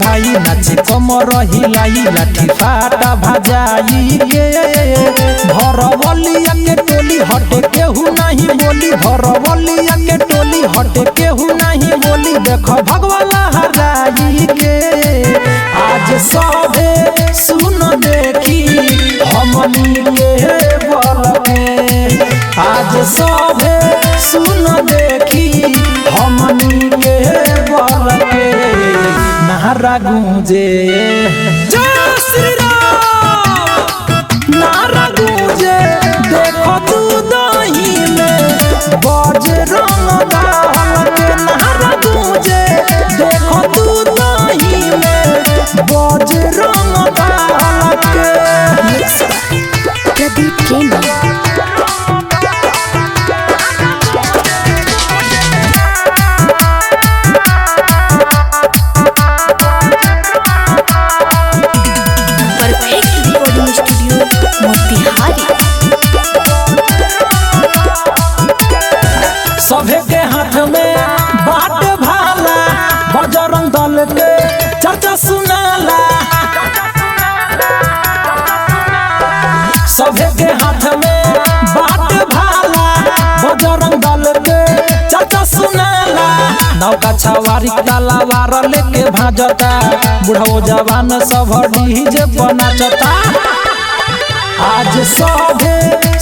भाई नाचे कमर हिलाई लाठी फाटा भजाई के भरवलिया के टोली हटे केहू नहीं बोली भरवलिया के टोली हटे केहू नहीं बोली देख भगवाला हराई के आज सबे सुन देखी हमनी के बल में आज सबे सुन देखी हमनी के बल के नारा गूंजे जय श्री राम नारा गूंजे देखो तू दही में बजरंग दल के नारा गूंजे देखो तू दही में बजरंग दल के प्रदीप केनी सभे के हाथ में बाट भाला बजरंग दल के चर्चा सुनाला सभे के हाथ में बाट भाला बजरंग दल के चर्चा सुनाला नौका छवारी तलवार लेके भाजता बुढ़ो जवान सब डीजे बनाचता आज सभे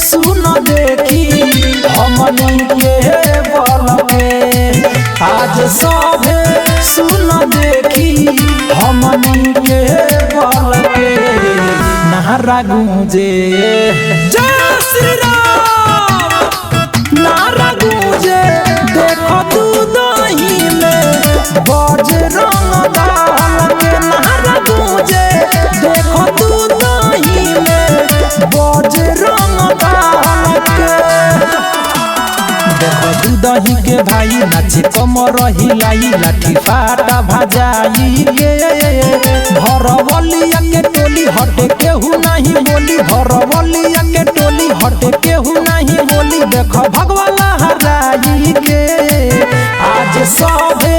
सुन देखी हमनी के बल के आज सभे सुन देखी हमनी के बल के नारा गूंजे जय श्री राम नारा गूंजे देखो तू दही में बजरंग दल के नारा गूंजे देखो तू दही में बजरंग दल के देखो तू दही के भाई नाचे कमर हिलाई लाठी फाटा भजाई के भरवलिया के टोली हटे केहू नहीं बोली भरवलिया के टोली हटे केहू नहीं बोली देख भगवाला हराई के आज सबे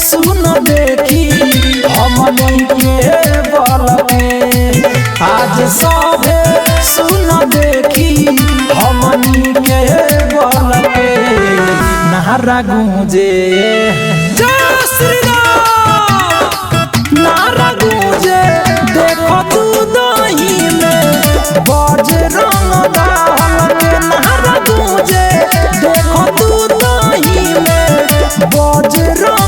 सुन देखी हमनी के बल में आज सबे सुन देखी हमनी के बल के नारा गूंजे जय श्री राम नारा गूंजे देखो तू दही में बजरंग दल के नारा गूंजे देखो तू दही में बजरंग